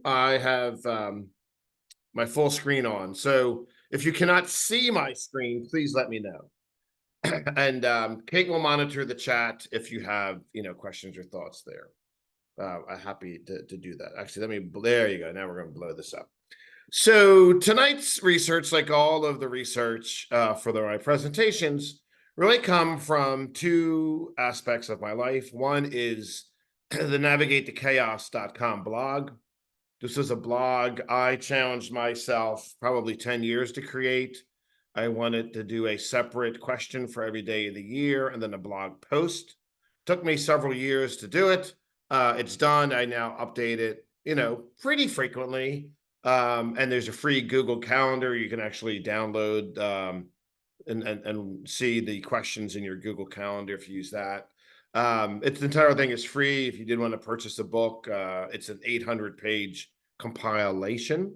I have my full screen on. So if you cannot see my screen, please let me know. And Kate will monitor the chat if you have, questions or thoughts there. I'm happy to do that. Actually, there you go. Now we're going to blow this up. So tonight's research, like all of the research for my presentations, really come from two aspects of my life. One is the navigatethechaos.com blog. This is a blog I challenged myself probably 10 years to create. I wanted to do a separate question for every day of the year and then a blog post. Took me several years to do it. It's done. I now update it, pretty frequently. And there's a free Google Calendar you can actually download and see the questions in your Google Calendar if you use that. The entire thing is free. If you did want to purchase a book, it's an 800-page compilation.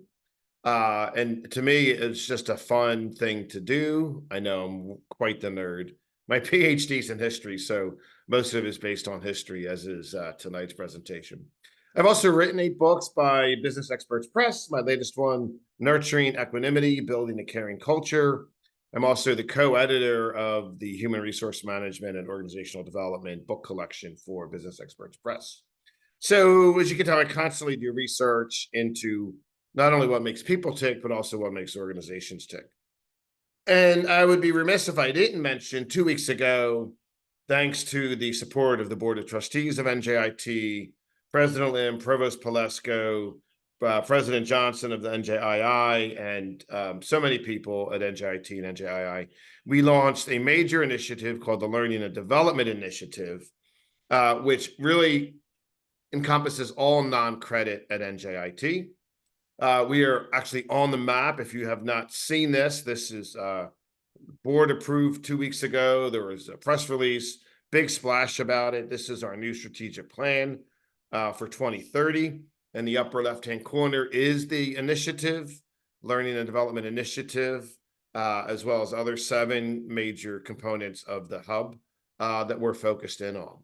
And to me, it's just a fun thing to do. I know I'm quite the nerd. My PhD's in history, so most of it is based on history, as is tonight's presentation. I've also written 8 books by Business Experts Press. My latest one, Nurturing Equanimity, Building a Caring Culture. I'm also the co-editor of the Human Resource Management and Organizational Development book collection for Business Experts Press. So as you can tell, I constantly do research into not only what makes people tick, but also what makes organizations tick. And I would be remiss if I didn't mention 2 weeks ago, thanks to the support of the Board of Trustees of NJIT, President Lim, Provost Palesko, President Johnson of the NJII, and so many people at NJIT and NJII, we launched a major initiative called the Learning and Development Initiative, which really encompasses all non-credit at NJIT. We are actually on the map. If you have not seen this, this is board approved 2 weeks ago. There was a press release, big splash about it. This is our new strategic plan for 2030. In the upper left-hand corner is the initiative, Learning and Development Initiative, as well as other 7 major components of the hub that we're focused in on.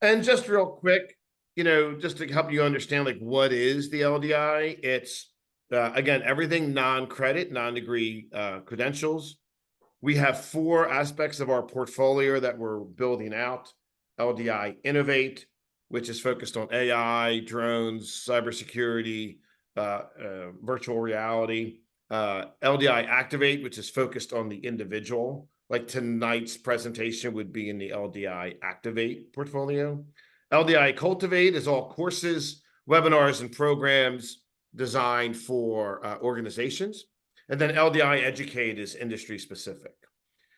And just real quick, just to help you understand, like, what is the LDI? It's, again, everything non-credit, non-degree credentials. We have 4 aspects of our portfolio that we're building out. LDI Innovate, which is focused on AI, drones, cybersecurity, virtual reality. LDI Activate, which is focused on the individual. Like tonight's presentation would be in the LDI Activate portfolio. LDI Cultivate is all courses, webinars, and programs designed for organizations. And then LDI Educate is industry specific.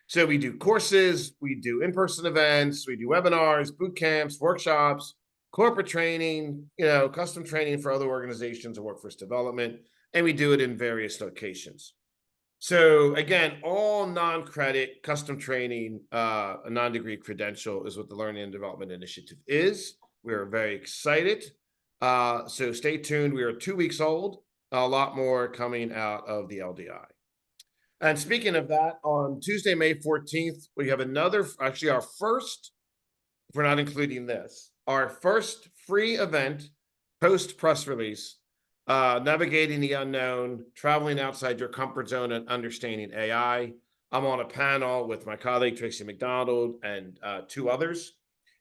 So we do courses, we do in-person events, we do webinars, boot camps, workshops, corporate training, custom training for other organizations and workforce development, and we do it in various locations. So again, all non-credit custom training, a non-degree credential is what the Learning and Development Initiative is. We're very excited. So stay tuned. We are 2 weeks old. A lot more coming out of the LDI. And speaking of that, on Tuesday, May 14th, we have actually our first, if we're not including this, our first free event post press release, Navigating the Unknown, Traveling Outside Your Comfort Zone and Understanding AI. I'm on a panel with my colleague, Tracy McDonald, and 2 others.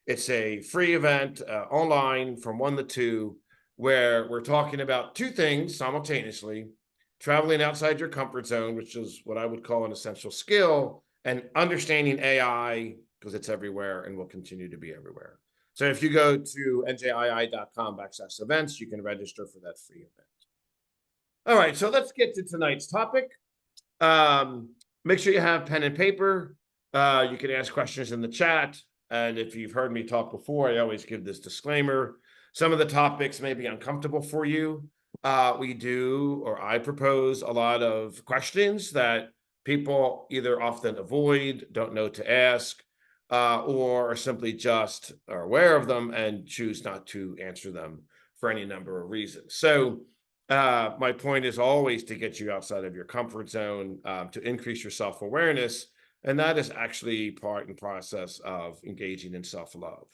It's a free event online from 1 to 2, where we're talking about 2 things simultaneously: traveling outside your comfort zone, which is what I would call an essential skill, and understanding AI, because it's everywhere and will continue to be everywhere. So if you go to njii.com/events, you can register for that free event. All right, so let's get to tonight's topic. Make sure you have pen and paper. You can ask questions in the chat. And if you've heard me talk before, I always give this disclaimer. Some of the topics may be uncomfortable for you. I propose a lot of questions that people either often avoid, don't know to ask, or simply just are aware of them and choose not to answer them for any number of reasons. So my point is always to get you outside of your comfort zone, to increase your self-awareness, and that is actually part and process of engaging in self-love.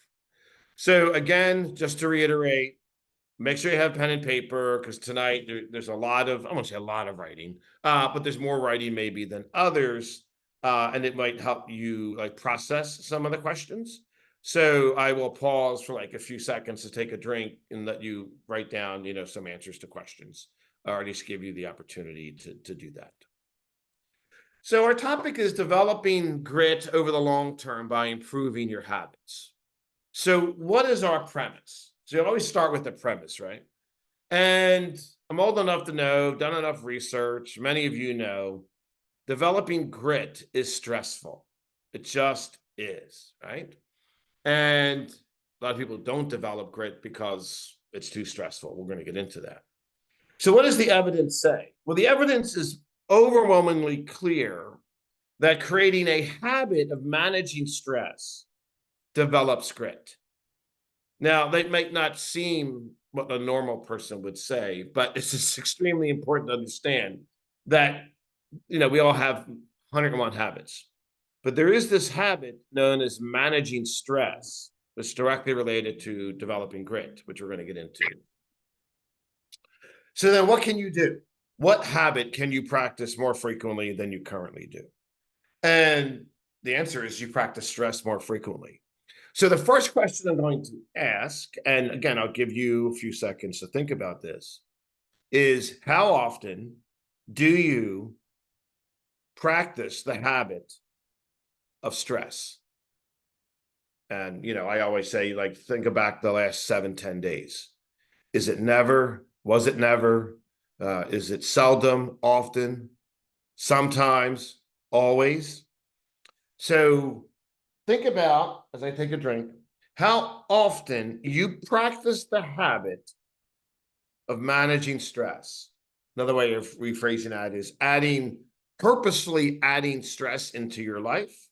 So again, just to reiterate, Make sure you have pen and paper because tonight there's a lot of, I won't say a lot of writing, but there's more writing maybe than others. And it might help you like process some of the questions. So I will pause for like a few seconds to take a drink and let you write down, some answers to questions, or at least give you the opportunity to do that. So our topic is developing grit over the long term by improving your habits. So what is our premise? So you always start with the premise, right? And I'm old enough to know, done enough research. Many of you know, developing grit is stressful. It just is, right? And a lot of people don't develop grit because it's too stressful. We're going to get into that. So, what does the evidence say? Well, the evidence is overwhelmingly clear that creating a habit of managing stress develops grit. Now, they might not seem what a normal person would say, but it's just extremely important to understand that, we all have 101 habits, but there is this habit known as managing stress that's directly related to developing grit, which we're going to get into. So then what can you do? What habit can you practice more frequently than you currently do? And the answer is you practice stress more frequently. So the first question I'm going to ask, and again, I'll give you a few seconds to think about this, is how often do you practice the habit of stress? And, I always say, like, think back the last 7, 10 days. Is it never? Was it never? Is it seldom, often, sometimes, always? So think about, as I take a drink, how often you practice the habit of managing stress. Another way of rephrasing that is purposefully adding stress into your life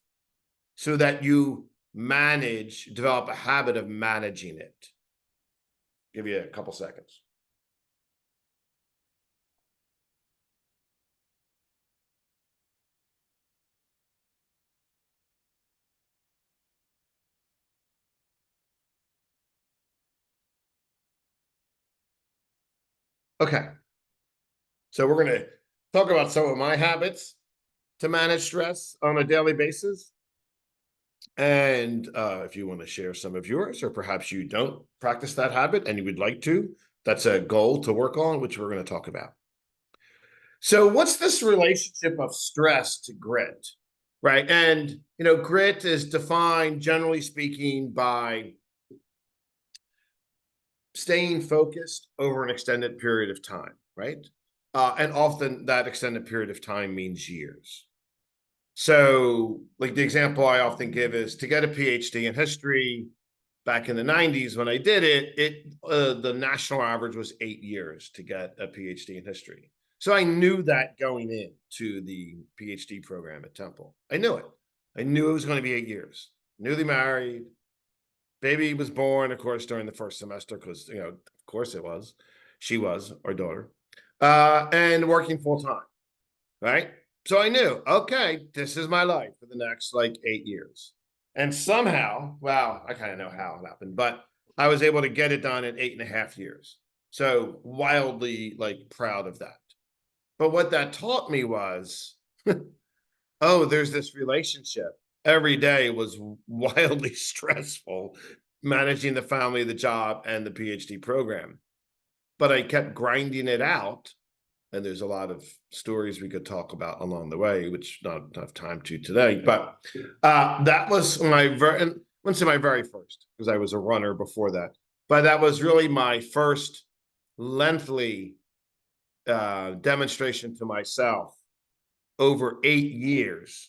so that you develop a habit of managing it. Give you a couple seconds. Okay. So we're going to talk about some of my habits to manage stress on a daily basis. And if you want to share some of yours, or perhaps you don't practice that habit and you would like to, that's a goal to work on, which we're going to talk about. So what's this relationship of stress to grit, right? And, grit is defined, generally speaking, by staying focused over an extended period of time, right? And often that extended period of time means years. So, like the example I often give is to get a PhD in history back in the 90s when I did it, the national average was 8 years to get a PhD in history. So I knew that going into the PhD program at Temple. I knew it. I knew it was going to be 8 years. Newly married, baby was born, of course, during the first semester because, of course it was. She was our daughter, and working full time, right? So I knew, okay, this is my life for the next like 8 years. And somehow, wow, I kind of know how it happened, but I was able to get it done in 8.5 years. So wildly like proud of that. But what that taught me was, oh, there's this relationship. Every day was wildly stressful managing the family, the job, and the PhD program. But I kept grinding it out. And there's a lot of stories we could talk about along the way, which not have time to today. But that was my wouldn't say my very first, because I was a runner before that. But that was really my first lengthy demonstration to myself over 8 years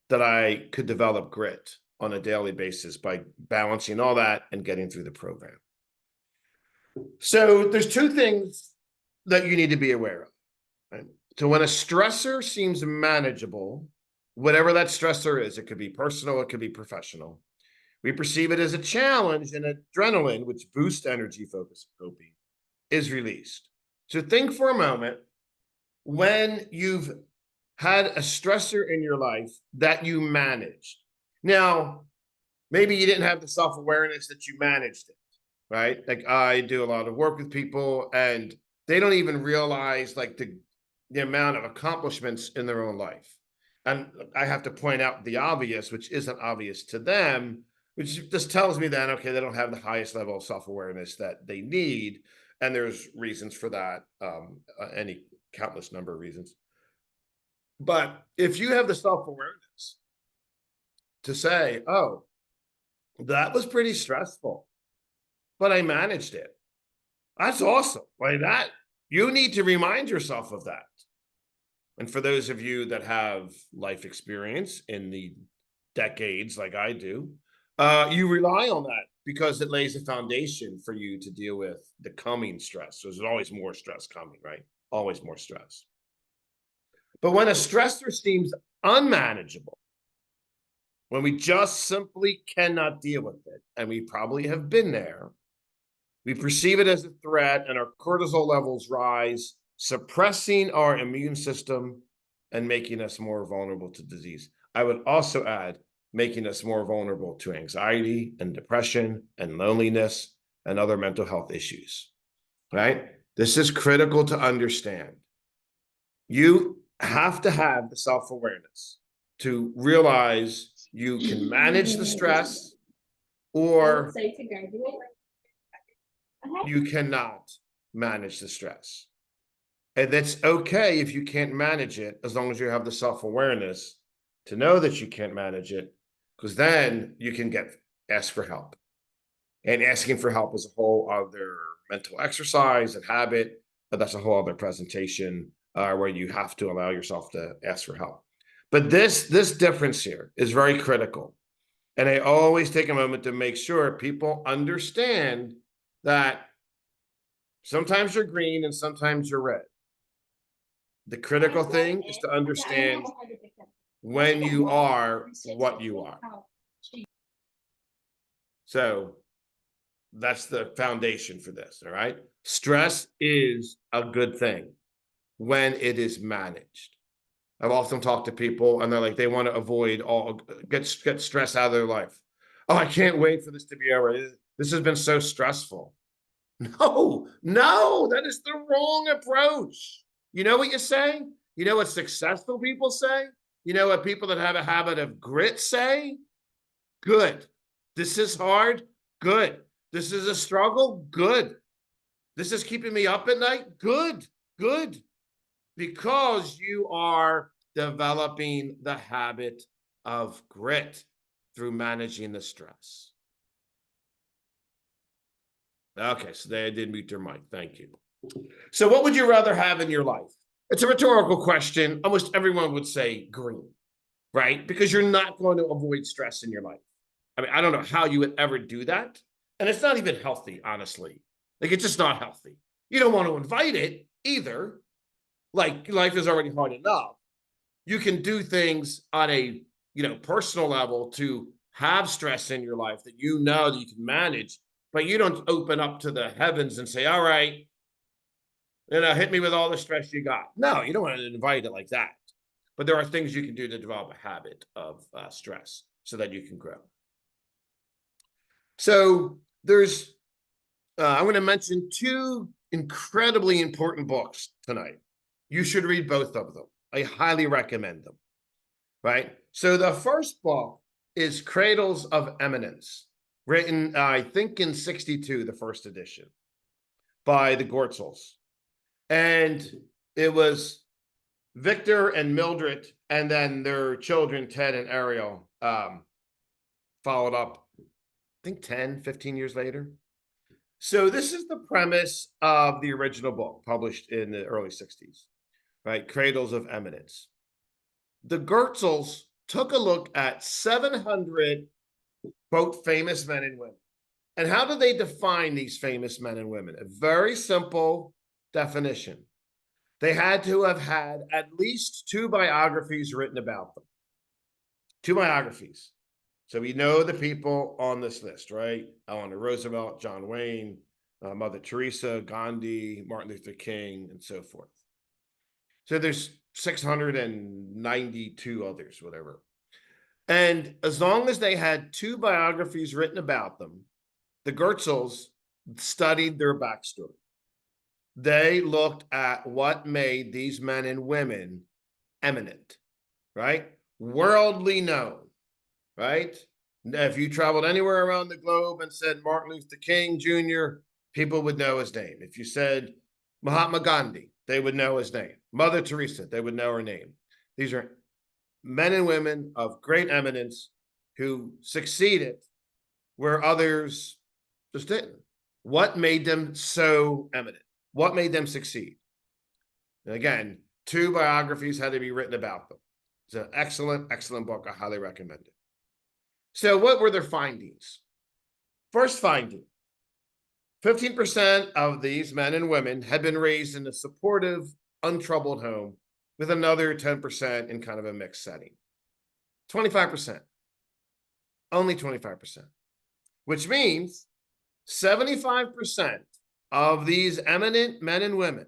that I could develop grit on a daily basis by balancing all that and getting through the program. So there's two things that you need to be aware of. Right? So when a stressor seems manageable, whatever that stressor is, it could be personal, it could be professional, we perceive it as a challenge, and adrenaline, which boosts energy, focus, and coping, is released. So think for a moment when you've had a stressor in your life that you managed. Now, maybe you didn't have the self-awareness that you managed it. right? Like I do a lot of work with people and they don't even realize like the amount of accomplishments in their own life. And I have to point out the obvious, which isn't obvious to them, which just tells me that, okay, they don't have the highest level of self-awareness that they need. And there's reasons for that, any countless number of reasons. But if you have the self-awareness to say, oh, that was pretty stressful, but I managed it. That's awesome. Like that, you need to remind yourself of that. And for those of you that have life experience in the decades like I do, you rely on that because it lays a foundation for you to deal with the coming stress. So there's always more stress coming, right? Always more stress. But when a stressor seems unmanageable, when we just simply cannot deal with it, and we probably have been there, we perceive it as a threat and our cortisol levels rise, suppressing our immune system and making us more vulnerable to disease. I would also add, making us more vulnerable to anxiety and depression and loneliness and other mental health issues, right? This is critical to understand. You have to have the self-awareness to realize you can manage the stress or you cannot manage the stress. And that's okay if you can't manage it, as long as you have the self-awareness to know that you can't manage it, because then you can ask for help. And asking for help is a whole other mental exercise and habit, but that's a whole other presentation where you have to allow yourself to ask for help. But this difference here is very critical. And I always take a moment to make sure people understand that sometimes you're green and sometimes you're red. The critical thing is to understand when you are what you are. So that's the foundation for this, all right? Stress is a good thing when it is managed. I've often talked to people and they're like, they want to avoid get stress out of their life. Oh, I can't wait for this to be over. This has been so stressful. No, that is the wrong approach. You know what you say? You know what successful people say? You know what people that have a habit of grit say? Good. This is hard. Good. This is a struggle. Good. This is keeping me up at night. Good. Because you are developing the habit of grit through managing the stress. Okay, so they did mute their mic. Thank you. So what would you rather have in your life? It's a rhetorical question. Almost everyone would say green, right? Because you're not going to avoid stress in your life. I mean, I don't know how you would ever do that. And it's not even healthy, honestly. Like, it's just not healthy. You don't want to invite it either. Like, life is already hard enough. You can do things on a, personal level to have stress in your life that you know that you can manage, but you don't open up to the heavens and say, all right, hit me with all the stress you got. No, you don't want to invite it like that. But there are things you can do to develop a habit of stress so that you can grow. So I'm going to mention two incredibly important books tonight. You should read both of them. I highly recommend them, right? So the first book is Cradles of Eminence, written, I think, in 1962, the first edition, by the Gortzels. And it was Victor and Mildred, and then their children, Ted and Ariel, followed up, I think 10, 15 years later. So this is the premise of the original book published in the early 60s, right? Cradles of Eminence. The Gortzels took a look at 700, quote, famous men and women. And how do they define these famous men and women? A very simple definition. They had to have had at least 2 biographies written about them. 2 biographies. So we know the people on this list, right? Eleanor Roosevelt, John Wayne, Mother Teresa, Gandhi, Martin Luther King, and so forth. So there's 692 others, whatever. And as long as they had 2 biographies written about them, the Gortzels studied their backstory. They looked at what made these men and women eminent, right? Worldly known, right? If you traveled anywhere around the globe and said Martin Luther King Jr., people would know his name. If you said Mahatma Gandhi, they would know his name. Mother Teresa, they would know her name. These are men and women of great eminence who succeeded where others just didn't. What made them so eminent? What made them succeed? And again, 2 biographies had to be written about them. It's an excellent, excellent book. I highly recommend it. So what were their findings? First finding, 15% of these men and women had been raised in a supportive, untroubled home, with another 10% in kind of a mixed setting. 25%, only 25%, which means 75% of these eminent men and women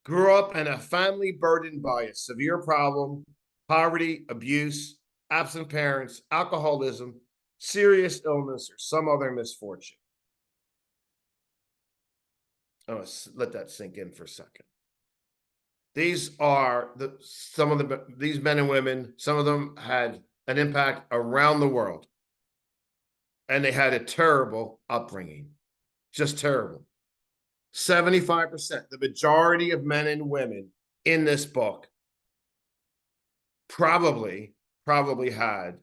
grew up in a family burdened by a severe problem, poverty, abuse, absent parents, alcoholism, serious illness, or some other misfortune. I'm going to let that sink in for a second. These are these men and women, some of them had an impact around the world. And they had a terrible upbringing, just terrible. 75%, the majority of men and women in this book probably had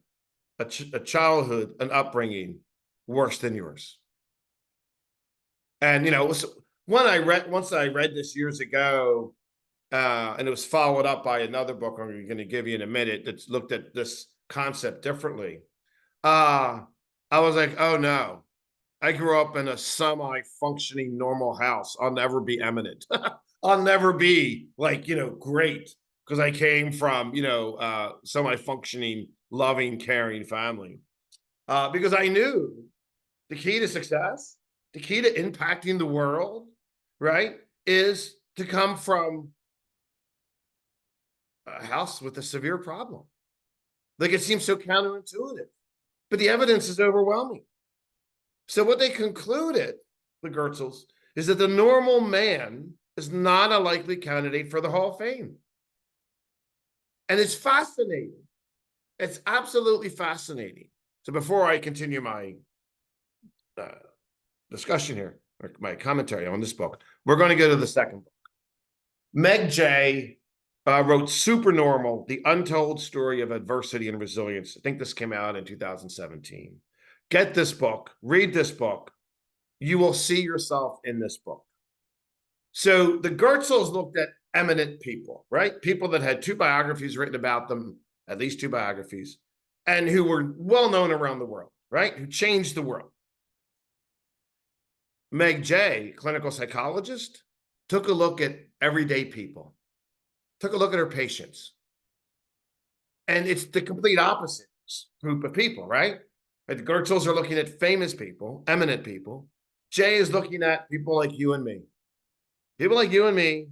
a childhood, an upbringing worse than yours. And, once I read this years ago, and it was followed up by another book I'm going to give you in a minute that's looked at this concept differently. I was like, oh no, I grew up in a semi-functioning normal house. I'll never be eminent. I'll never be great because I came from, semi-functioning, loving, caring family. Because I knew the key to success, the key to impacting the world, right, is to come from a house with a severe problem. Like, it seems so counterintuitive, but the evidence is overwhelming. So what they concluded, the Gertzels, is that the normal man is not a likely candidate for the Hall of Fame. And it's fascinating. It's absolutely fascinating. So before I continue my discussion here, or my commentary on this book, we're going to go to the second book. Meg Jay wrote Supernormal, The Untold Story of Adversity and Resilience. I think this came out in 2017. Get this book, read this book. You will see yourself in this book. So the Gertzels looked at eminent people, right? People that had 2 biographies written about them, at least 2 biographies, and who were well known around the world, right? Who changed the world. Meg Jay, clinical psychologist, took a look at everyday people, took a look at her patients. And it's the complete opposite group of people, right? The Gertzels are looking at famous people, eminent people. Jay is looking at people like you and me. People like you and me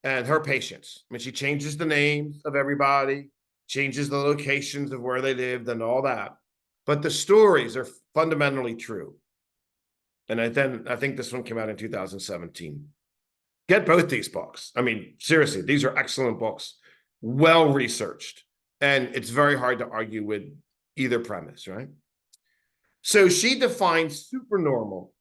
and her patients. I mean, she changes the names of everybody, changes the locations of where they lived and all that. But the stories are fundamentally true. And I think this one came out in 2017. Get both these books. I mean, seriously, these are excellent books, well-researched. And it's very hard to argue with either premise, right? So she defines supernormal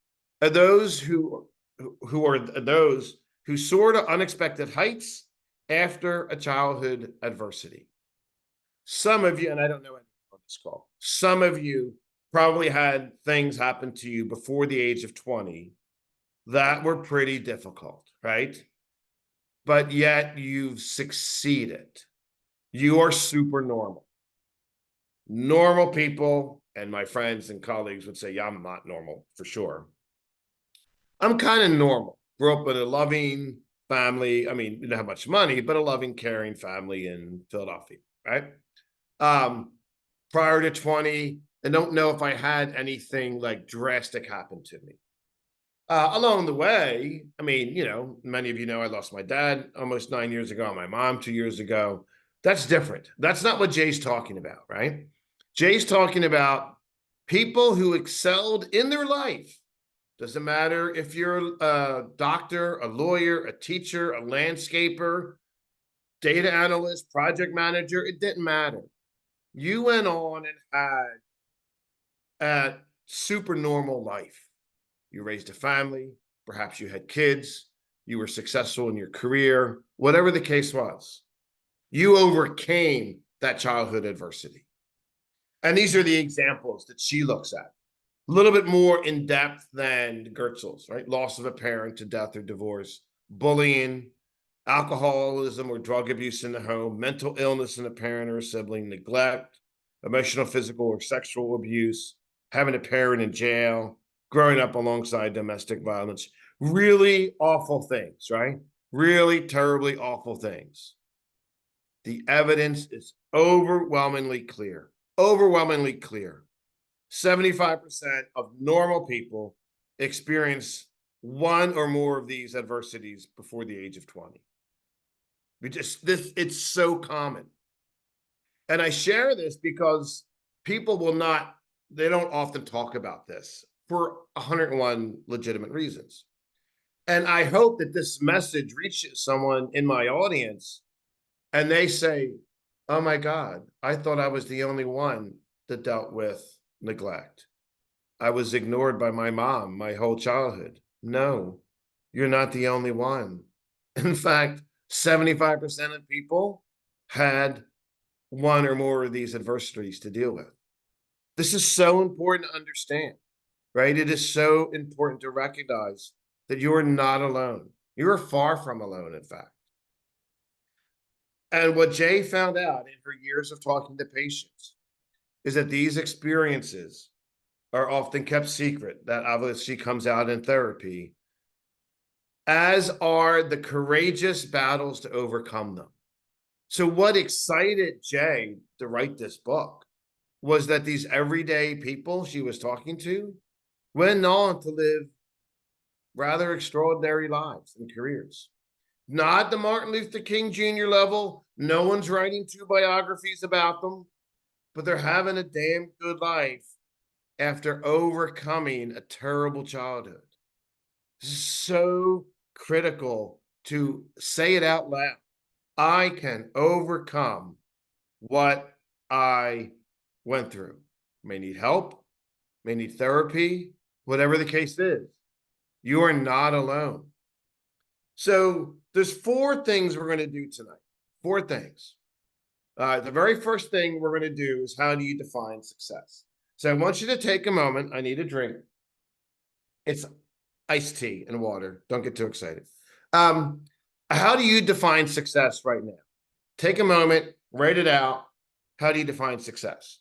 as those who are those who soar to unexpected heights after a childhood adversity. Some of you, and I don't know anything on this call, some of you probably had things happen to you before the age of 20 that were pretty difficult, right? But yet you've succeeded. You are super normal. Normal people, and my friends and colleagues would say, yeah, I'm not normal for sure. I'm kind of normal. Grew up with a loving family. I mean, didn't have much money, but a loving, caring family in Philadelphia, right? Prior to 20, I don't know if I had anything like drastic happen to me. Along the way, I mean, many of you know I lost my dad almost 9 years ago, my mom 2 years ago. That's different. That's not what Jay's talking about, right? Jay's talking about people who excelled in their life Doesn't matter if you're a doctor, a lawyer, a teacher, a landscaper, data analyst, project manager, it didn't matter. You went on and had a super normal life. You raised a family, perhaps you had kids, you were successful in your career, whatever the case was. You overcame that childhood adversity. And these are the examples that she looks at. A little bit more in depth than Gertzel's, right? Loss of a parent to death or divorce, bullying, alcoholism or drug abuse in the home, mental illness in a parent or a sibling, neglect, emotional, physical, or sexual abuse, having a parent in jail, growing up alongside domestic violence. Really awful things, right? Really terribly awful things. The evidence is overwhelmingly clear. Overwhelmingly clear. 75% of normal people experience one or more of these adversities before the age of 20. It's so common. And I share this because people they don't often talk about this for 101 legitimate reasons. And I hope that this message reaches someone in my audience and they say, oh my God, I thought I was the only one that dealt with neglect. I was ignored by my mom my whole childhood. No, you're not the only one. In fact, 75% of people had one or more of these adversities to deal with. This is so important to understand, right? It is so important to recognize that you are not alone. You are far from alone, in fact. And what Jay found out in her years of talking to patients is that these experiences are often kept secret. That obviously comes out in therapy, as are the courageous battles to overcome them. So, what excited Jay to write this book was that these everyday people she was talking to went on to live rather extraordinary lives and careers. Not the Martin Luther King Jr. level. No one's writing two biographies about them, but they're having a damn good life after overcoming a terrible childhood. This is so critical to say it out loud. I can overcome what I went through. May need help, may need therapy, whatever the case is. You are not alone. So there's four things we're going to do tonight. Four things. The very first thing we're going to do is, how do you define success? So I want you to take a moment. I need a drink. It's iced tea and water. Don't get too excited. How do you define success right now? Take a moment, write it out. How do you define success?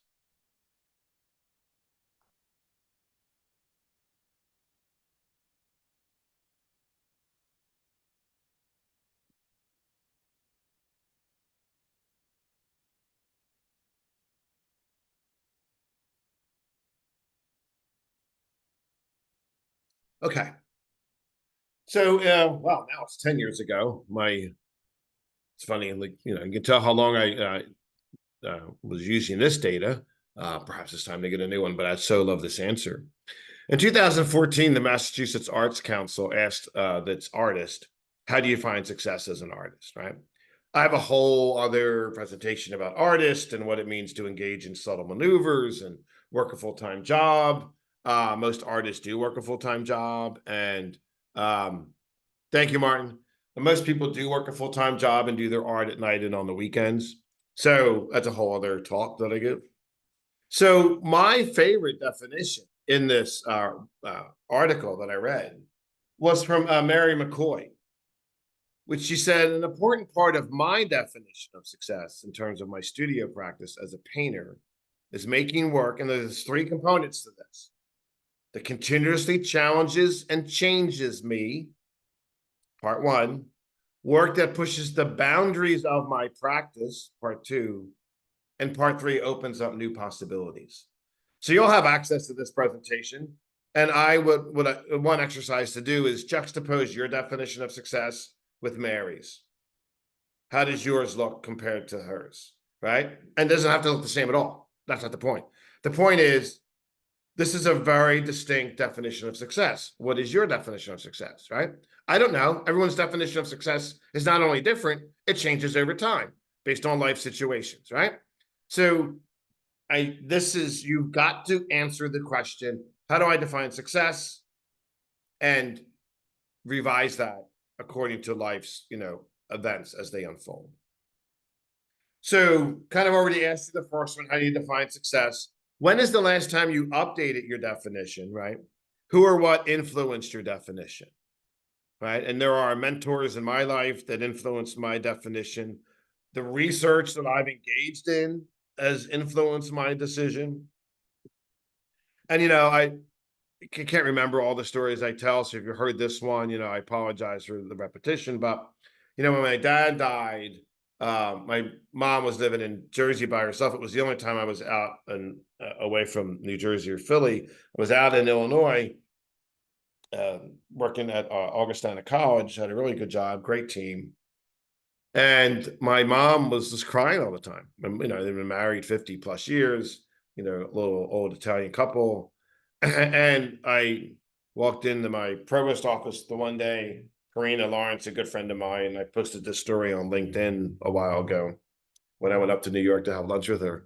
Okay. So, well, now it's 10 years ago. It's funny, like, you can tell how long I was using this data. Perhaps it's time to get a new one, but I so love this answer. In 2014, the Massachusetts Arts Council asked its artist, how do you find success as an artist, right? I have a whole other presentation about artists and what it means to engage in subtle maneuvers and work a full-time job. Most artists do work a full-time job. And thank you, Martin. And most people do work a full-time job and do their art at night and on the weekends. So that's a whole other talk that I give. So my favorite definition in this article that I read was from Mary McCoy, which she said, an important part of my definition of success in terms of my studio practice as a painter is making work, and there's three components to this, that continuously challenges and changes me, part one, work that pushes the boundaries of my practice, part two, and part three opens up new possibilities. So you'll have access to this presentation. And one exercise to do is juxtapose your definition of success with Mary's. How does yours look compared to hers, right? And it doesn't have to look the same at all. That's not the point. The point is, This is a very distinct definition of success. What is your definition of success, right? I don't know. Everyone's definition of success is not only different, it changes over time based on life situations, right? So you've got to answer the question, how do I define success? And revise that according to life's, events as they unfold. So kind of already asked you the first one, how do you define success? When is the last time you updated your definition, right? Who or what influenced your definition, right? And there are mentors in my life that influenced my definition. The research that I've engaged in has influenced my decision. And, I can't remember all the stories I tell. So if you heard this one, I apologize for the repetition. But, when my dad died, my mom was living in Jersey by herself. It was the only time I was out and away from New Jersey or Philly. I was out in Illinois working at Augustana College. Had a really good job, great team. And my mom was just crying all the time. They've been married 50 plus years, a little old Italian couple. And I walked into my provost office the one day. Karina Lawrence, a good friend of mine, I posted this story on LinkedIn a while ago when I went up to New York to have lunch with her.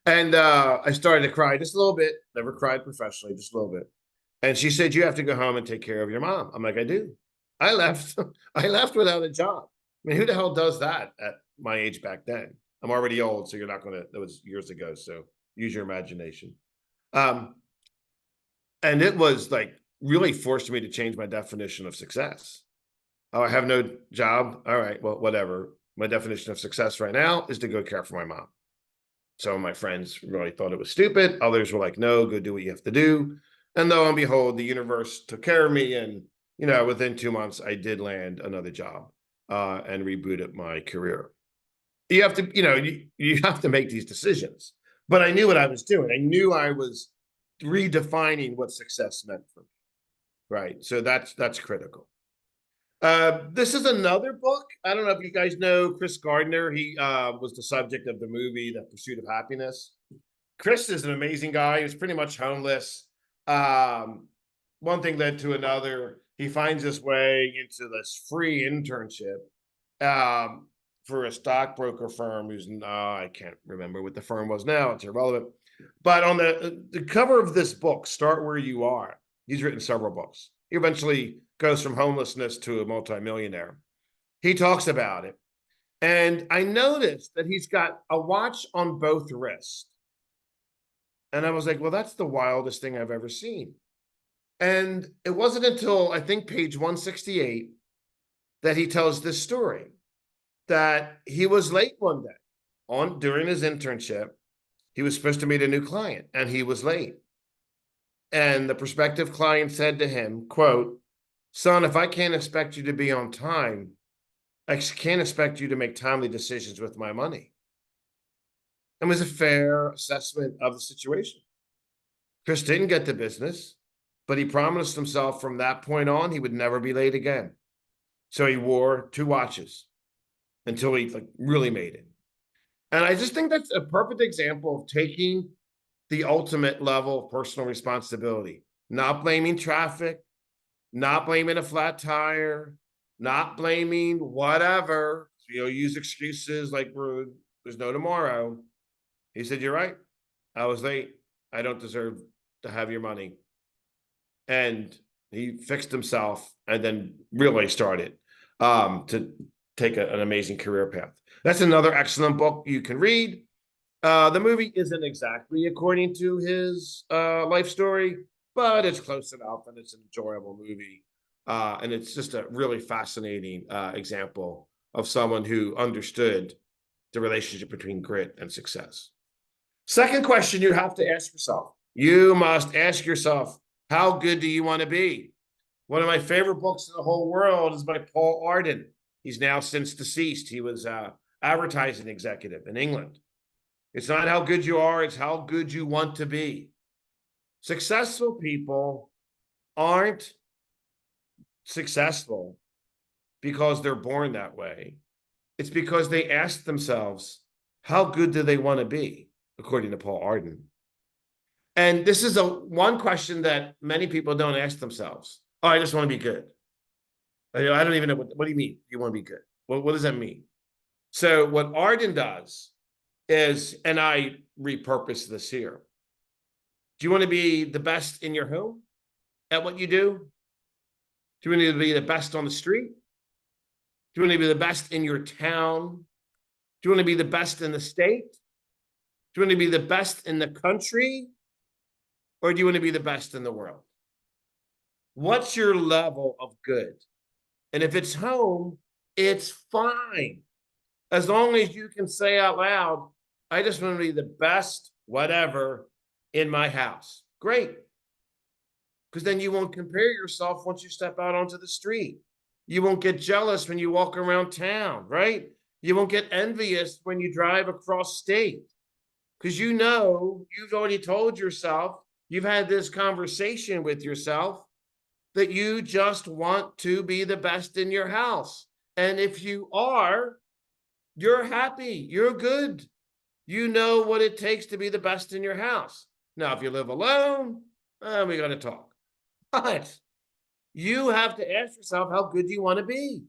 And I started to cry just a little bit. Never cried professionally, just a little bit. And she said, you have to go home and take care of your mom. I'm like, I do. I left. I left without a job. I mean, who the hell does that at my age back then? I'm already old, so you're not going to, that was years ago. So use your imagination. And it was like really forced me to change my definition of success. Oh, I have no job. All right, well, whatever. My definition of success right now is to go care for my mom. Some of my friends really thought it was stupid. Others were like, no, go do what you have to do. And lo and behold, the universe took care of me. And, within 2 months, I did land another job and rebooted my career. You have to, you have to make these decisions. But I knew what I was doing. I knew I was redefining what success meant for me. Right. So that's critical. This is another book. I don't know if you guys know Chris Gardner. He was the subject of the movie, The Pursuit of Happiness. Chris is an amazing guy. He was pretty much homeless. One thing led to another. He finds his way into this free internship for a stockbroker firm who's, I can't remember what the firm was now. It's irrelevant. But on the cover of this book, Start Where You Are, he's written several books. He eventually goes from homelessness to a multimillionaire. He talks about it. And I noticed that he's got a watch on both wrists. And I was like, well, that's the wildest thing I've ever seen. And it wasn't until I think page 168 that he tells this story that he was late one day during his internship. He was supposed to meet a new client and he was late. And the prospective client said to him, quote, son, if I can't expect you to be on time, I can't expect you to make timely decisions with my money. It was a fair assessment of the situation. Chris didn't get the business, but he promised himself from that point on, he would never be late again. So he wore 2 watches until he really made it. And I just think that's a perfect example of taking the ultimate level of personal responsibility, not blaming traffic, not blaming a flat tire, not blaming whatever, use excuses like there's no tomorrow. He said, you're right. I was late. I don't deserve to have your money. And he fixed himself and then really started to take an amazing career path. That's another excellent book you can read. The movie isn't exactly according to his life story, but it's close enough and it's an enjoyable movie. And it's just a really fascinating example of someone who understood the relationship between grit and success. Second question you have to ask yourself. You must ask yourself, how good do you want to be? One of my favorite books in the whole world is by Paul Arden. He's now since deceased. He was an advertising executive in England. It's not how good you are, it's how good you want to be. Successful people aren't successful because they're born that way. It's because they ask themselves, how good do they want to be, according to Paul Arden. And this is one question that many people don't ask themselves. Oh, I just want to be good. I don't even know what do you mean you want to be good? What does that mean? So what Arden does is, and I repurpose this here. Do you want to be the best in your home at what you do? Do you want to be the best on the street? Do you want to be the best in your town? Do you want to be the best in the state? Do you want to be the best in the country? Or do you want to be the best in the world? What's your level of good? And if it's home, it's fine. As long as you can say out loud, I just want to be the best, whatever, in my house. Great. Because then you won't compare yourself once you step out onto the street. You won't get jealous when you walk around town, right? You won't get envious when you drive across state. Because you know, you've already told yourself, you've had this conversation with yourself that you just want to be the best in your house. And if you are, you're happy, you're good. You know what it takes to be the best in your house. Now, if you live alone, we got to talk. But you have to ask yourself, how good do you want to be?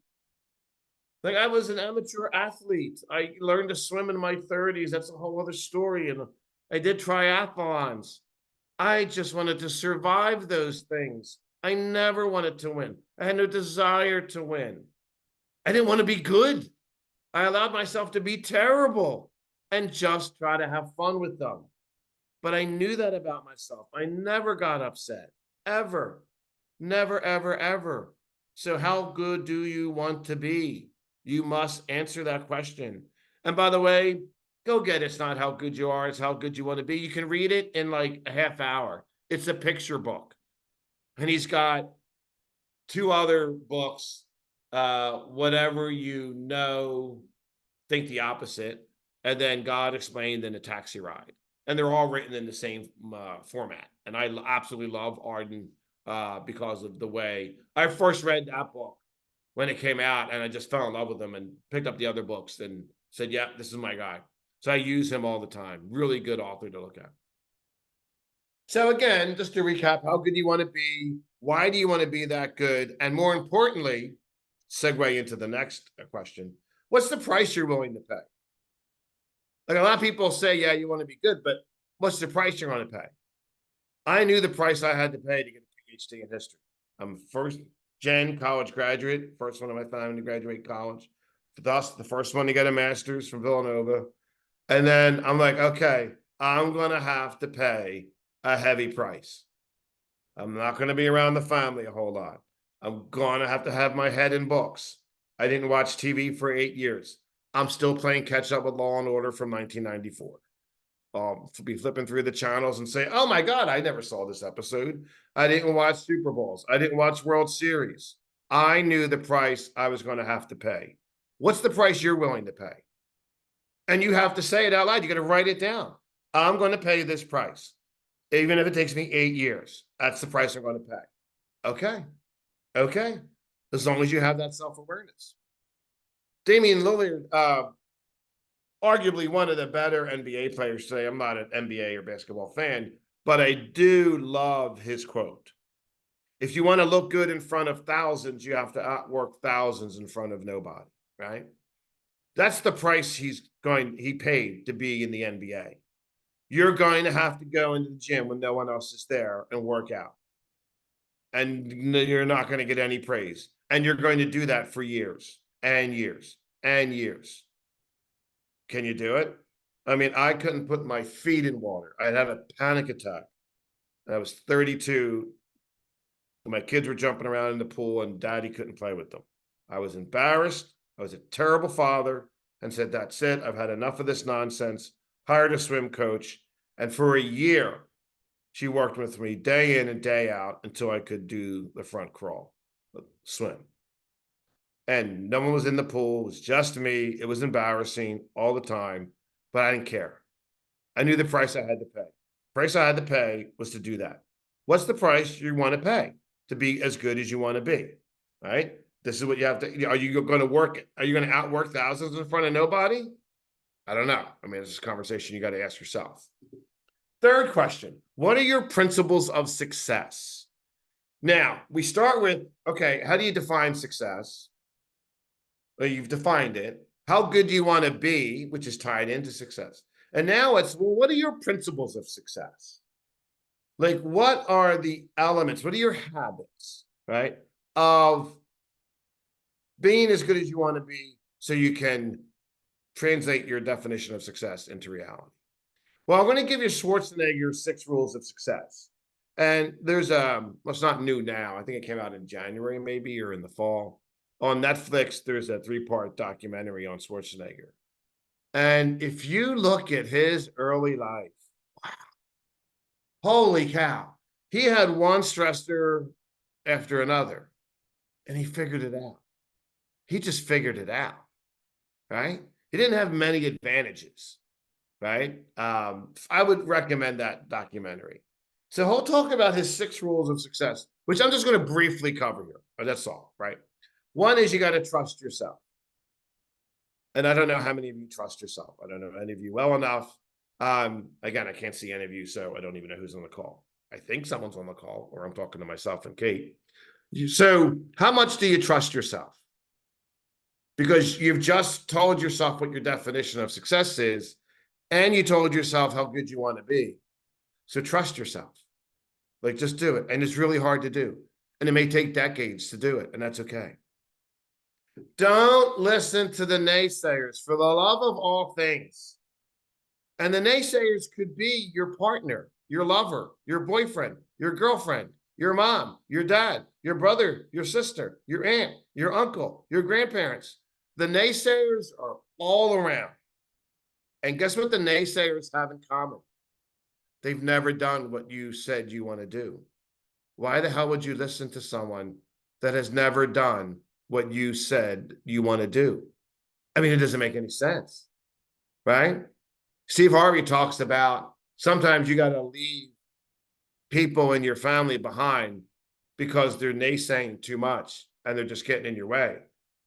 Like, I was an amateur athlete. I learned to swim in my 30s. That's a whole other story. And I did triathlons. I just wanted to survive those things. I never wanted to win. I had no desire to win. I didn't want to be good. I allowed myself to be terrible and just try to have fun with them. But I knew that about myself. I never got upset, ever. Never, ever, ever. So how good do you want to be? You must answer that question. And by the way, go get it. It's not how good you are, it's how good you want to be. You can read it in like a half hour. It's a picture book. And he's got 2 other books, Whatever You Know, Think the Opposite, and then God Explained in a Taxi Ride. And they're all written in the same format. And I absolutely love Arden because of the way I first read that book when it came out, and I just fell in love with him and picked up the other books and said, yeah, this is my guy. So I use him all the time. Really good author to look at. So again, just to recap, how good do you want to be? Why do you want to be that good? And more importantly, segue into the next question. What's the price you're willing to pay? Like, a lot of people say, yeah, you want to be good, but what's the price you're going to pay? I knew the price I had to pay to get a PhD in history. I'm first gen college graduate, first one in my family to graduate college. Thus, the first one to get a master's from Villanova. And then I'm like, okay, I'm going to have to pay a heavy price. I'm not going to be around the family a whole lot. I'm going to have my head in books. I didn't watch TV for 8 years. I'm still playing catch up with Law and Order from 1994. Be flipping through the channels and say, oh my God, I never saw this episode. I didn't watch Super Bowls. I didn't watch World Series. I knew the price I was going to have to pay. What's the price you're willing to pay? And you have to say it out loud. You got to write it down. I'm going to pay this price, even if it takes me 8 years. That's the price I'm going to pay. Okay. Okay. As long as you have that self-awareness. Damian Lillard, arguably one of the better NBA players today. I'm not an NBA or basketball fan, but I do love his quote. If you want to look good in front of thousands, you have to outwork thousands in front of nobody, right? That's the price he paid to be in the NBA. You're going to have to go into the gym when no one else is there and work out. And you're not going to get any praise. And you're going to do that for years and years and years. Can you do it? I mean, I couldn't put my feet in water. I'd have a panic attack. I was 32. My kids were jumping around in the pool and daddy couldn't play with them. I was embarrassed. I was a terrible father and said, that's it. I've had enough of this nonsense. Hired a swim coach. And for a year, she worked with me day in and day out until I could do the front crawl, swim. And no one was in the pool. It was just me. It was embarrassing all the time, but I didn't care. I knew the price I had to pay. The price I had to pay was to do that. What's the price you want to pay to be as good as you want to be? Right? This is what you have to. Are you going to work? Are you going to outwork thousands in front of nobody? I don't know. I mean, it's a conversation you got to ask yourself. Third question, what are your principles of success? Now, we start with, okay, how do you define success? Well, you've defined it. How good do you want to be, which is tied into success? And now it's, well, what are your principles of success? Like, what are the elements? What are your habits, right? Of being as good as you want to be so you can translate your definition of success into reality. Well, I'm going to give you Schwarzenegger's 6 rules of success. And there's well, it's not new now. I think it came out in January, maybe, or in the fall. On Netflix, there's a 3-part documentary on Schwarzenegger. And if you look at his early life, wow, holy cow, he had one stressor after another, and he figured it out. He just figured it out, right? He didn't have many advantages, right? I would recommend that documentary. So he'll talk about his 6 rules of success, which I'm just going to briefly cover here. But that's all, right? One is you got to trust yourself. And I don't know how many of you trust yourself. I don't know any of you well enough. Again, I can't see any of you, so I don't even know who's on the call. I think someone's on the call, or I'm talking to myself and Kate. So how much do you trust yourself? Because you've just told yourself what your definition of success is, and you told yourself how good you want to be. So trust yourself. Like, just do it. And it's really hard to do. And it may take decades to do it, and that's okay. Don't listen to the naysayers, for the love of all things. And the naysayers could be your partner, your lover, your boyfriend, your girlfriend, your mom, your dad, your brother, your sister, your aunt, your uncle, your grandparents. The naysayers are all around. And guess what the naysayers have in common? They've never done what you said you want to do. Why the hell would you listen to someone that has never done what you said you want to do? I mean, it doesn't make any sense, right? Steve Harvey talks about sometimes you got to leave people in your family behind because they're naysaying too much and they're just getting in your way.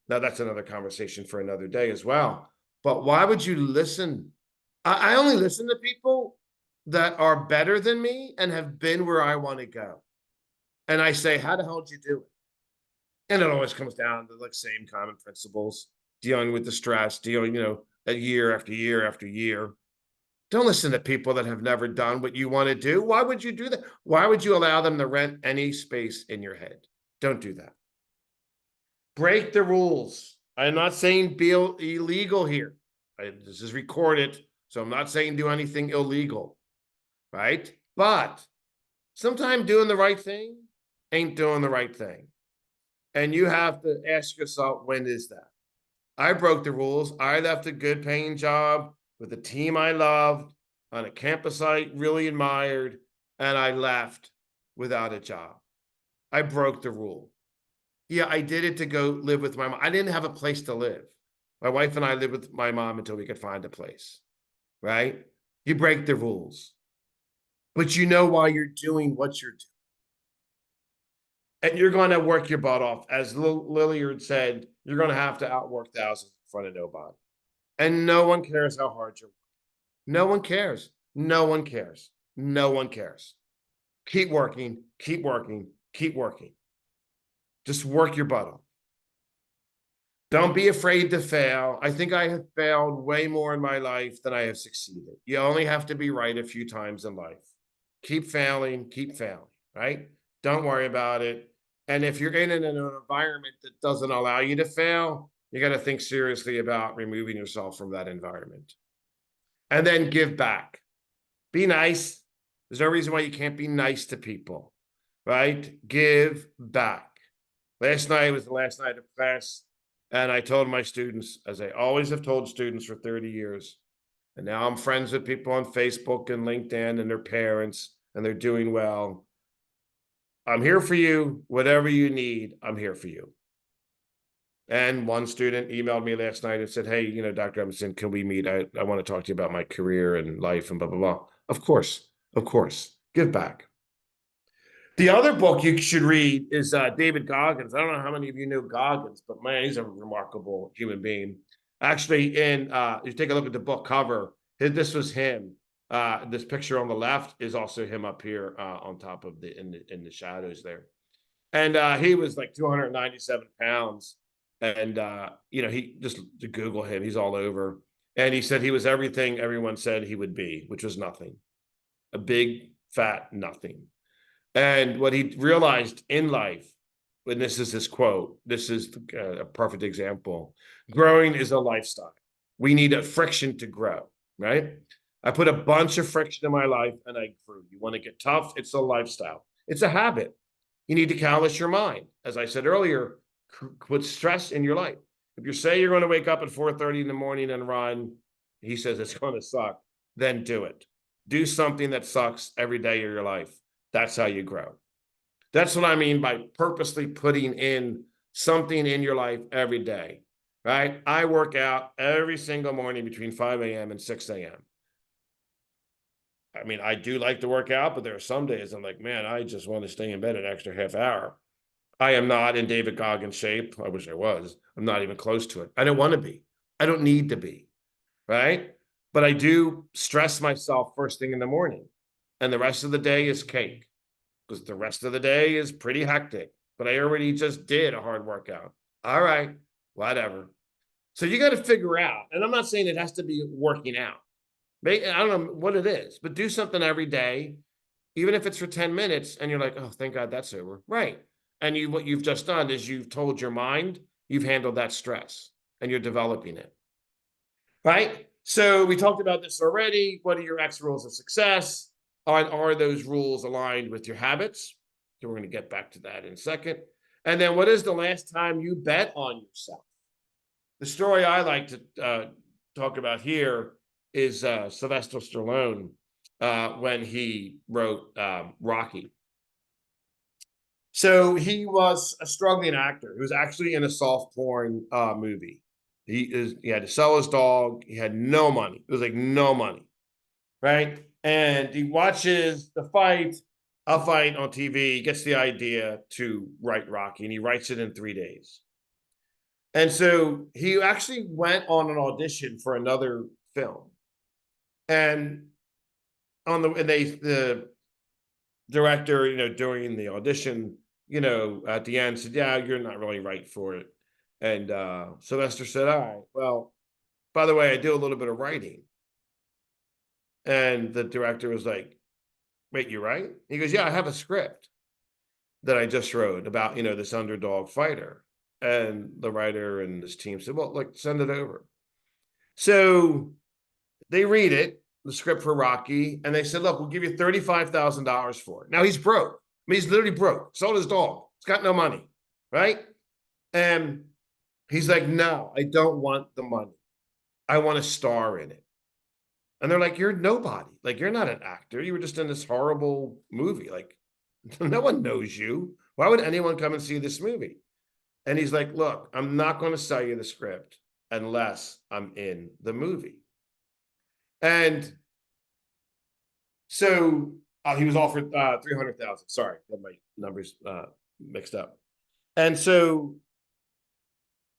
Now, that's another conversation for another day as well. But why would you listen? I only listen to people that are better than me and have been where I want to go. And I say, how the hell did you do it? And it always comes down to like same common principles, dealing with the stress, dealing, a year after year after year. Don't listen to people that have never done what you want to do. Why would you do that? Why would you allow them to rent any space in your head? Don't do that. Break the rules. I'm not saying be illegal here. This is recorded, so I'm not saying do anything illegal, right? But sometimes doing the right thing ain't doing the right thing. And you have to ask yourself, when is that? I broke the rules. I left a good paying job with a team I loved on a campus I really admired, and I left without a job. I broke the rule. Yeah, I did it to go live with my mom. I didn't have a place to live. My wife and I lived with my mom until we could find a place, right? You break the rules, but you know why you're doing what you're doing. And you're going to work your butt off. As Lilliard said, you're going to have to outwork thousands in front of nobody. And no one cares how hard you're working. No one cares. No one cares. No one cares. Keep working, keep working, keep working. Just work your butt off. Don't be afraid to fail. I think I have failed way more in my life than I have succeeded. You only have to be right a few times in life. Keep failing, right? Don't worry about it. And if you're in an environment that doesn't allow you to fail, you got to think seriously about removing yourself from that environment. And then give back. Be nice. There's no reason why you can't be nice to people, right? Give back. Last night was the last night of class, and I told my students, as I always have told students for 30 years, and now I'm friends with people on Facebook and LinkedIn and their parents, and they're doing well. I'm here for you. Whatever you need, I'm here for you. And one student emailed me last night and said, hey, Dr. Emerson, can we meet? I want to talk to you about my career and life and blah, blah, blah. Of course. Give back. The other book you should read is David Goggins. I don't know how many of you know Goggins, but man, he's a remarkable human being. Actually, you take a look at the book cover, this was him This picture on the left is also him up here on top of in the shadows there. And he was like 297 pounds. And, he just to Google him, he's all over. And he said he was everything everyone said he would be, which was nothing, a big, fat nothing. And what he realized in life, and this is his quote, this is a perfect example, growing is a lifestyle. We need a friction to grow, right? I put a bunch of friction in my life and I grew. You want to get tough? It's a lifestyle. It's a habit. You need to callous your mind. As I said earlier, put stress in your life. If you say you're going to wake up at 4:30 in the morning and run, he says it's going to suck, then do it. Do something that sucks every day of your life. That's how you grow. That's what I mean by purposely putting in something in your life every day, right? I work out every single morning between 5 a.m. and 6 a.m. I mean, I do like to work out, but there are some days I'm like, man, I just want to stay in bed an extra half hour. I am not in David Goggins shape. I wish I was. I'm not even close to it. I don't want to be. I don't need to be, right? But I do stress myself first thing in the morning. And the rest of the day is cake because the rest of the day is pretty hectic. But I already just did a hard workout. All right, whatever. So you got to figure out, and I'm not saying it has to be working out. I don't know what it is, but do something every day, even if it's for 10 minutes, and you're like, oh, thank God that's over. Right. And what you've just done is you've told your mind you've handled that stress and you're developing it. Right. So we talked about this already. What are your X rules of success? Are those rules aligned with your habits? So we're going to get back to that in a second. And then what is the last time you bet on yourself? The story I like to talk about here is Sylvester Stallone when he wrote Rocky. So he was a struggling actor. He was actually in a soft porn movie. He had to sell his dog. He had no money. It was like no money, right? And he watches a fight on TV. He gets the idea to write Rocky, and he writes it in 3 days. And so he actually went on an audition for another film, and the director, during the audition, at the end said, "Yeah, you're not really right for it." And Sylvester said, "All right, well, by the way, I do a little bit of writing." And the director was like, "Wait, you write?" He goes, "Yeah, I have a script that I just wrote about, this underdog fighter." And the writer and his team said, "Well, like, send it over." So they read it, the script for Rocky, and they said, "Look, we'll give you $35,000 for it." Now he's broke. I mean, he's literally broke. Sold his dog. He's got no money, right? And he's like, "No, I don't want the money. I want to star in it." And they're like, "You're nobody. Like, you're not an actor. You were just in this horrible movie. Like, no one knows you. Why would anyone come and see this movie?" And he's like, "Look, I'm not going to sell you the script unless I'm in the movie." And so he was offered 300,000. Sorry, got my numbers mixed up. And so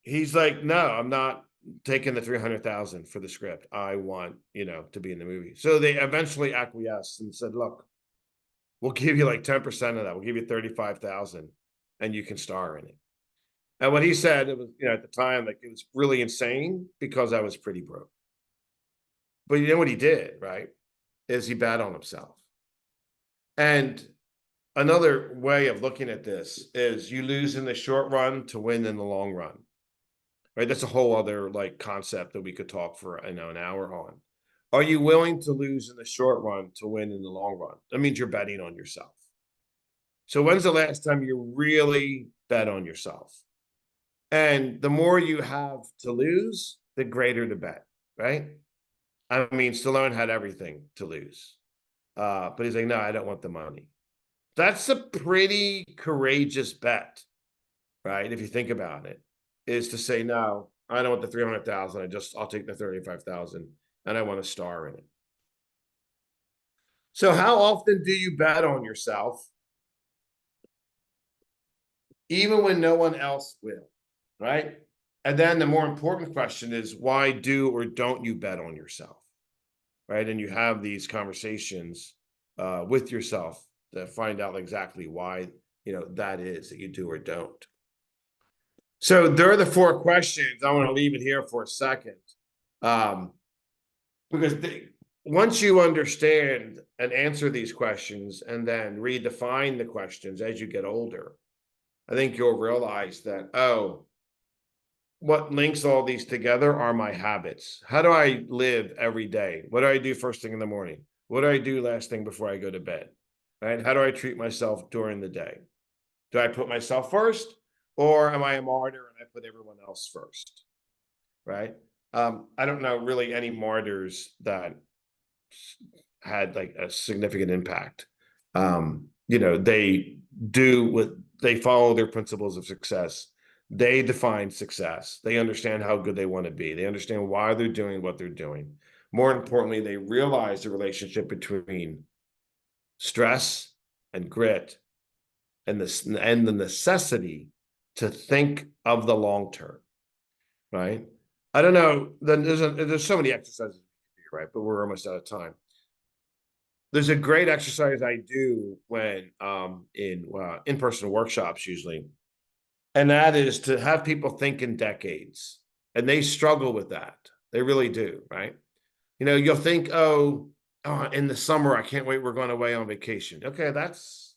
he's like, "No, I'm not taking the 300,000 for the script. I want, to be in the movie." So they eventually acquiesced and said, "Look, we'll give you like 10% of that. We'll give you 35,000 and you can star in it." And what he said, it was, at the time, like, it was really insane because I was pretty broke. But you know what he did, right? Is he bet on himself. And another way of looking at this is you lose in the short run to win in the long run, right? That's a whole other like concept that we could talk for, an hour on. Are you willing to lose in the short run to win in the long run? That means you're betting on yourself. So when's the last time you really bet on yourself? And the more you have to lose, the greater the bet, right? I mean, Stallone had everything to lose. But he's like, "No, I don't want the money." That's a pretty courageous bet, right? If you think about it, is to say, "No, I don't want the 300,000. I'll take the 35,000 and I want to star in it." So how often do you bet on yourself, even when no one else will, right? And then the more important question is, why do or don't you bet on yourself? right? And you have these conversations with yourself to find out exactly why, that is that you do or don't. So there are the 4 questions. I want to leave it here for a second. Because once you understand and answer these questions and then redefine the questions as you get older, I think you'll realize that, oh, what links all these together are my habits. How do I live every day? What do I do first thing in the morning? What do I do last thing before I go to bed? Right? How do I treat myself during the day? Do I put myself first, or am I a martyr and I put everyone else first? Right? I don't know really any martyrs that had like a significant impact. They they follow their principles of success. They define success. They understand how good they want to be. They understand why they're doing what they're doing. More importantly, they realize the relationship between stress and grit and the necessity to think of the long term, right? I don't know. Then there's so many exercises, right? But we're almost out of time. There's a great exercise I do when in-person workshops usually, and that is to have people think in decades, and they struggle with that. They really do, right? You'll think, oh, in the summer, I can't wait. We're going away on vacation. Okay, that's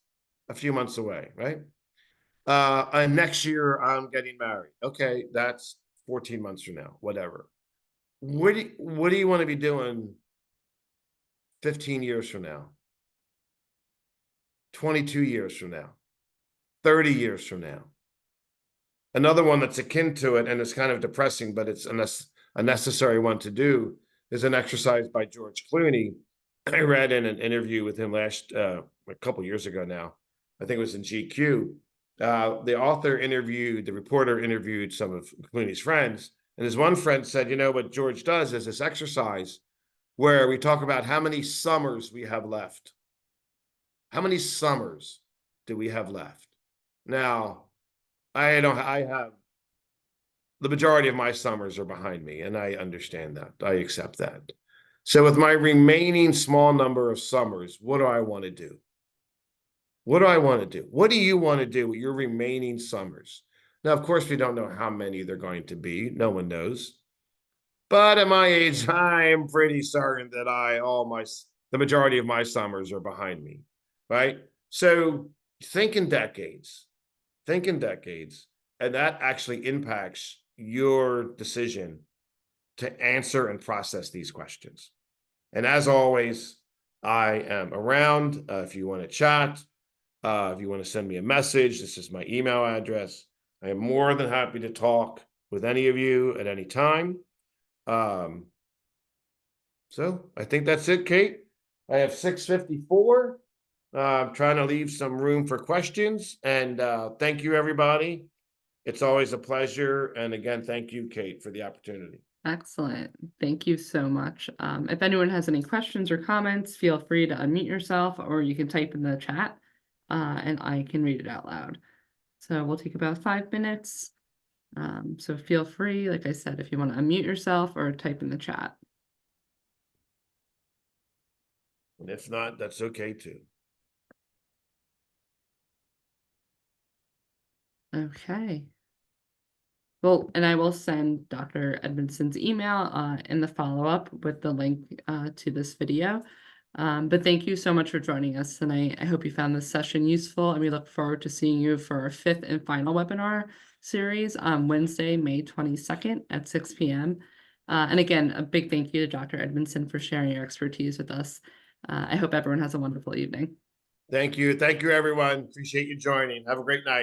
a few months away, right? And next year I'm getting married. Okay, that's 14 months from now, whatever. What do you want to be doing 15 years from now, 22 years from now, 30 years from now? Another one that's akin to it, and it's kind of depressing, but it's a necessary one to do, is an exercise by George Clooney. I read in an interview with him a couple years ago now. I think it was in GQ. The reporter interviewed some of Clooney's friends, and his one friend said, what George does is this exercise where we talk about how many summers we have left. How many summers do we have left? Now, I have the majority of my summers are behind me, and I understand that. I accept that. So with my remaining small number of summers, what do I want to do? What do I want to do? What do you want to do with your remaining summers? Now, of course, we don't know how many they're going to be. No one knows. But at my age, I'm pretty certain that the majority of my summers are behind me, right? So think in decades. Think in decades, and that actually impacts your decision to answer and process these questions. And as always, I am around if you want to chat. If you want to send me a message, this is my email address. I am more than happy to talk with any of you at any time. So I think that's it, Kate. I have 6:54. I'm trying to leave some room for questions. And thank you, everybody. It's always a pleasure. And again, thank you, Kate, for the opportunity. Excellent. Thank you so much. If anyone has any questions or comments, feel free to unmute yourself, or you can type in the chat and I can read it out loud. So we'll take about 5 minutes. So feel free, like I said, if you want to unmute yourself or type in the chat. And if not, that's okay too. Okay. Well, and I will send Dr. Edmondson's email in the follow-up with the link to this video. But thank you so much for joining us tonight. I hope you found this session useful, and we look forward to seeing you for our 5th and final webinar series on Wednesday, May 22nd at 6 p.m. And again, a big thank you to Dr. Edmondson for sharing your expertise with us. I hope everyone has a wonderful evening. Thank you. Thank you, everyone. Appreciate you joining. Have a great night.